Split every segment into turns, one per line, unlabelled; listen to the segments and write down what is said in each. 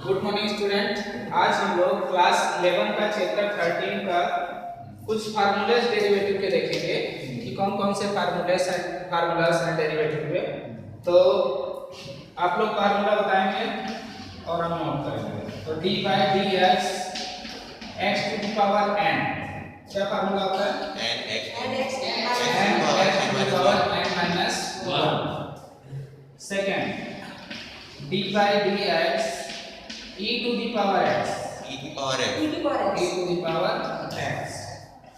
Good morning student. आज हम लोग क्लास 11 का चैप्टर 13 का कुछ फार्मूलाज डेरिवेटिव के देखेंगे कि कौन कौन से फार्मूलाज हैं डेरिवेटिव के। तो आप लोग फार्मूला बताएंगे और हम नोट करेंगे। तो d by d x x to the power n, क्या फार्मूला होता है? n x to the power n minus 1। Second d by d x e to the power x, e to the power x।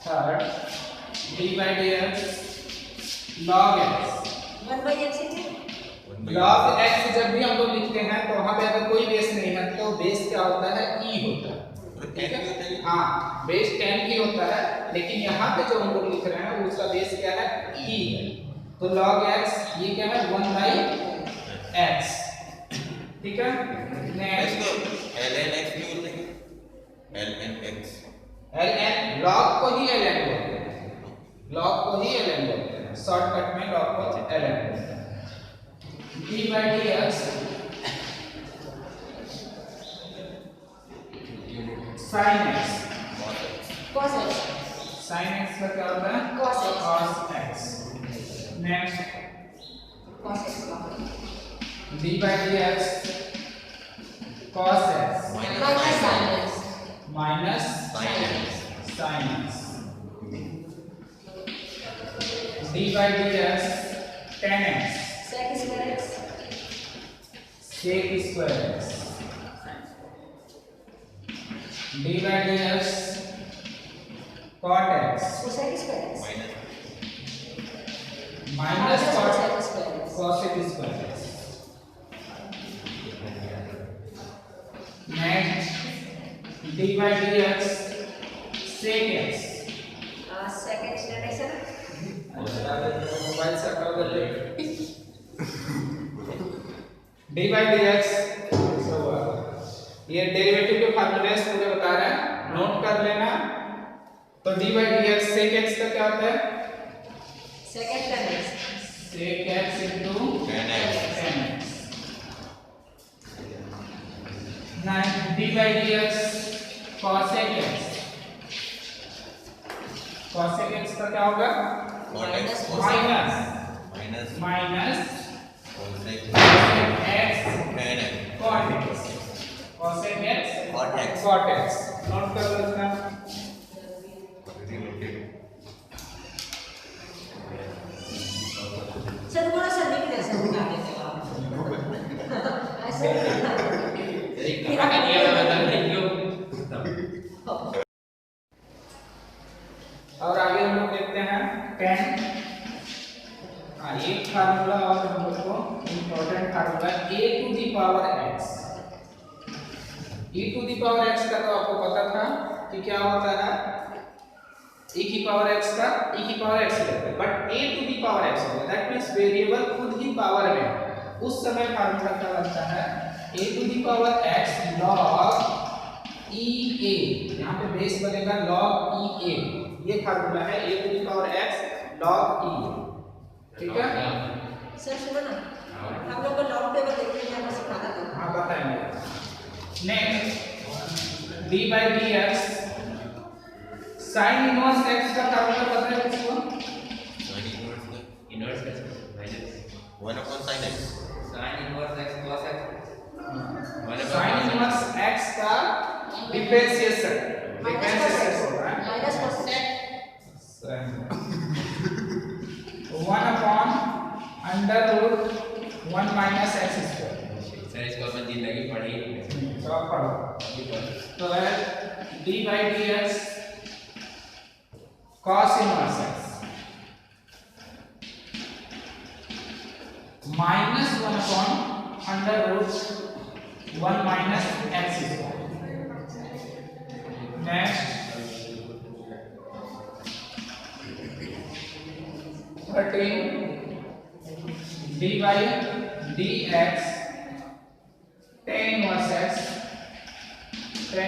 Third, d by dx log x,
1 by x है।
log x जब भी हम लोग लिखते हैं तो वहाँ पे अगर कोई बेस नहीं है तो बेस क्या होता है? e होता है, ठीक है? हाँ, बेस 10 ही होता है, लेकिन यहाँ पे जो हम लोग लिख रहे हैं उसका बेस क्या है? e है। तो log x ये क्या है? 1 by x, ठीक है? नेक्स्ट
ln x भी बोलते हैं, ln x,
ln log को ही ln बोलते हैं, log को ही ln बोलते हैं, शॉर्टकट में log को ln बोलते हैं। d by dx sin x,
cos x,
sin x का क्या होता है?
cos x,
cos x। Next
cos x
d by dx cos x
minus sin x,
minus
sin x,
sin x। d by dx tan x
sec square x,
sec square x। d by dx cot x
cosec square x,
minus cot
cosec square x,
cosec square x। Next d by dx sec x,
sec x tan x है ना।
Mobile से हटा देते। d by dx ये derivative के फार्मूले पूरे बता रहे हैं, नोट कर लेना। तो d by dx sec x का क्या होता है?
sec x tan x,
sec x into
tan x,
tan x। Now d by dx cosec x, cosec x का क्या होगा?
cot x,
minus
minus
minus
cosec
x
tan x,
cot x, cosec x
cot x,
cot x। Note कर लो इसका।
Sir थोड़ा सा लिख दे sir बता देते हो आप। ऐसे
और आगे हम लोग देखते हैं 10। एक फार्मूला और हम लोग को important formula a to the power x। e to the power x का तो आपको पता था कि क्या होता है? e की पावर x का e की पावर x लेते हैं, but a to the power x होता है, दैट मींस वेरिएबल खुद ही पावर में। उस समय फार्मूला क्या बनता है? a to the power x log e a, यहाँ पे बेस बनेगा log e a। ये फार्मूला है a to the power x log e a, ठीक है?
सर सुनो ना, हम लोग को लॉग टेबल देखने में आपको सिखाना था।
हाँ बताएंगे। Next d by dx sin inverse x का फार्मूला पता है किसको?
Inverse x minus
1 upon sin x,
sin inverse x cos x
sin inverse x का डिफरेंशिएशन होता है
minus cos x,
1 upon under root 1 minus x square.
Sir इसको अपन जिंदगी पढ़ी
तो आप पढ़ो। तो है d by dx cos inverse x minus 1 upon under root 1 minus x square. Next 13 d by dx tan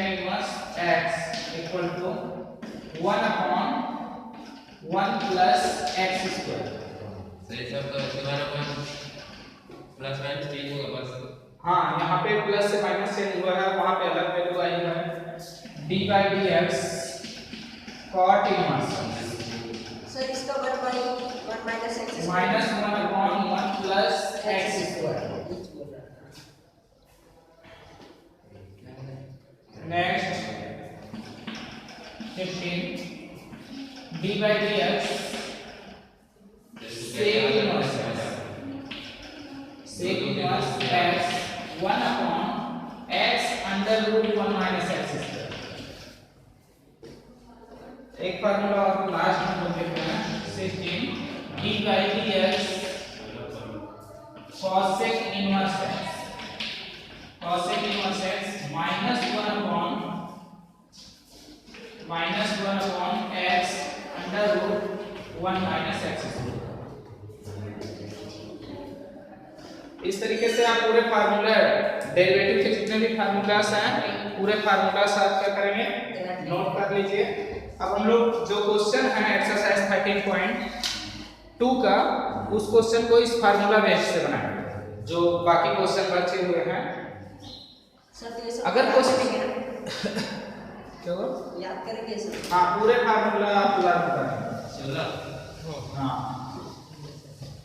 inverse x equal to 1 upon 1 plus x square।
Sir ये सब तो इसके बाद अपन प्लस माइनस चेंज होगा बस।
हाँ यहाँ पे प्लस से माइनस चेंज हुआ है, वहाँ पे अलग वैल्यू आई है। D by d x cot inverse
sir इसका 1 minus x
minus 1/1 plus x square. Next 15 d by d x sec inverse x 1/x under root 1 minus x square. एक फार्मूला और लास्ट में बोल देते हैं 16 d by d x cosec inverse x minus 1 x under root 1 minus x square. इस तरीके से आप पूरे फार्मूला डेरिवेटिव के जितने भी फार्मूलास हैं पूरे फार्मूलास आप क्या करेंगे नोट कर लीजिए। अब हम लोग जो क्वेश्चन है एक्सरसाइज 13.2 का उस क्वेश्चन को इस फार्मूला बेस से बनाएंगे जो बाकी क्वेश्चन बचे हुए हैं।
सर तो ये सब
अगर
याद
क्वेश्चन
करेंगे ना?
क्या हो
याद करेंगे सर।
हाँ पूरे फार्मूला आप लर्न करेंगे।
चलो
हाँ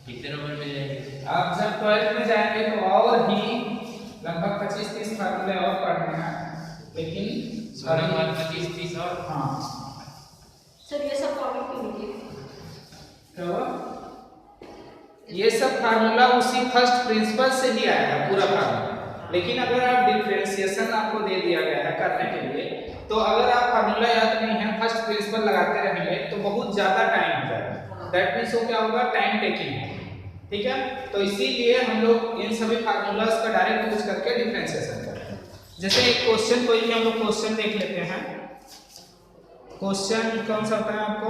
कितने नंबर में जाएंगे?
आप जब 12th में जाएंगे तो और ही लगभग 25-30 फार्मूले और पढ़ने हैं, लेकिन
25-30 और
हाँ
सर ये सब टॉपिक क्यों नहीं किए?
क्या हुआ? ये सब फार्मूला उसी फर्स्ट प्रिंसिपल से ही आएगा पूरा फार्मूला, लेकिन अगर आप डिफरेंशिएशन आपको दे दिया गया है करने के लिए तो अगर आप फार्मूला याद नहीं है फर्स्ट प्रिंसिपल लगाते रहेंगे तो बहुत ज़्यादा टाइम हो जाएगा। दैट मीन्स वो क्या होगा टाइम टेकिंग है, ठीक है। तो इसीलिए हम लोग इन सभी फार्मूलाज का डायरेक्ट यूज करके डिफरेंशिएशन करते हैं। जैसे एक क्वेश्चन कोई भी हम लोग क्वेश्चन देख लेते हैं। क्वेश्चन कौन सा होता है आपको?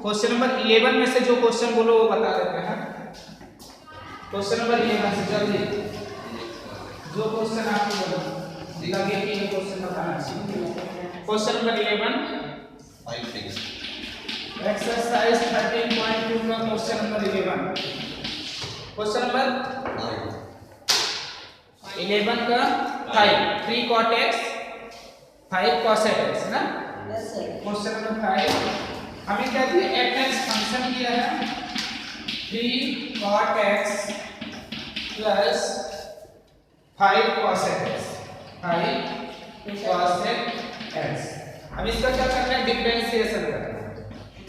क्वेश्चन नंबर 11 में से जो क्वेश्चन बोलो वो बता देते हैं। क्वेश्चन नंबर 11 से जल्दी जो क्वेश्चन आपको बोलो लगे कि ये क्वेश्चन बताना चाहिए। क्वेश्चन नंबर 11 एक्सरसाइज 13.2 का क्वेश्चन नंबर 11। क्वेश्चन नंबर 11 का 3 cot x 5 cosec x ना।
Yes sir.
क्वेश्चन नंबर 5 हमें क्या दिया fx फंक्शन दिया है 3 cot x plus 5 cosec x 5 cosec x। अब इसका क्या करना है डिफरेंशिएशन करना है।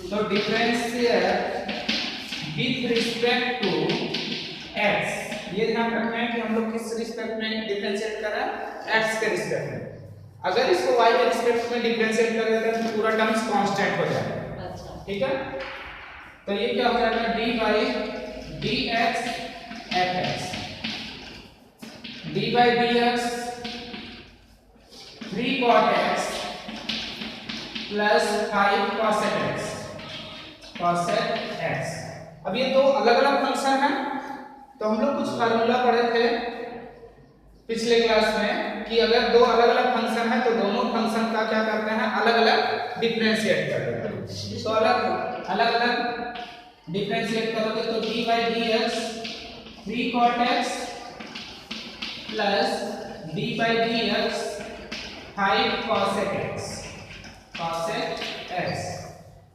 तो differentiate with respect to x, ये ध्यान रखना है कि हम लोग किस रिस्पेक्ट में डिफरेंशिएट कर रहे हैं x के रिस्पेक्ट में। अगर इसको y के रिस्पेक्ट में डिफरेंशिएट कर देते हैं तो पूरा टर्म्स कांस्टेंट हो जाएगा,
अच्छा
ठीक है। तो ये क्या हो जाएगा dy dx fx dy dx 3 cot x plus 5 cosec x। अब ये दो अलग अलग फंक्शन हैं, तो हम लोग कुछ फार्मूला पढ़े थे पिछले क्लास में कि अगर दो अलग अलग फंक्शन है तो दोनों फंक्शन का क्या करते हैं अलग अलग डिफरेंशिएट कर देते हैं। तो अलग अलग डिफरेंशिएट करोगे तो dy dx 3 cot x plus dy dx 5 cosec x।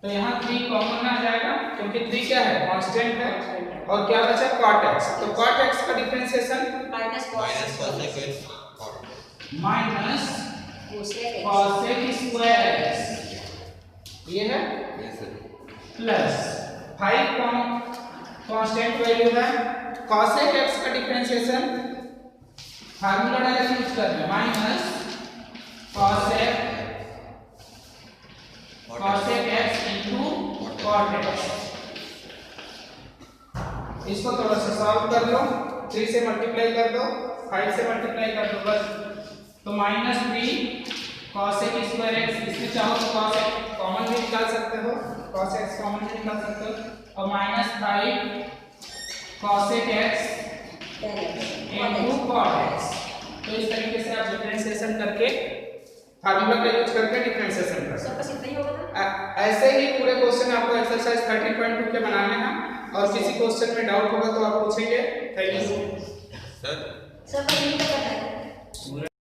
तो यहाँ 3 कॉमन आ जाएगा क्योंकि 3 क्या है कांस्टेंट है और क्या बचा cot x। तो cot x का differentiation
minus
minus cosec square x ये है प्लस 5 कांस्टेंट वैल्यू है। cosec x का डिफरेंशिएशन फार्मूला डायरेक्ट यूज करना है minus cosec x into cot x। इसको थोड़ा सा सॉल्व कर लो, 3 से मल्टीप्लाई कर दो 5 से मल्टीप्लाई कर दो बस। तो माइनस 3 cosec स्क्वायर x, इसमें चाहो तो cos x कॉमन भी निकाल सकते हो, cos x कॉमन भी निकाल सकते हो और minus 5 cosec x into cot x। तो इस तरीके से आप डिफरेंशिएशन करके फार्मूला का यूज करके डिफरेंशिएशन कर सकते
सब बस इतना ही होगा ना?
हैं। ऐसे ही पूरे क्वेश्चन आपको एक्सरसाइज 13.2 के बनाने हैं और किसी क्वेश्चन में डाउट होगा तो आप पूछेंगे। थैंक यू
सर
सर पर यही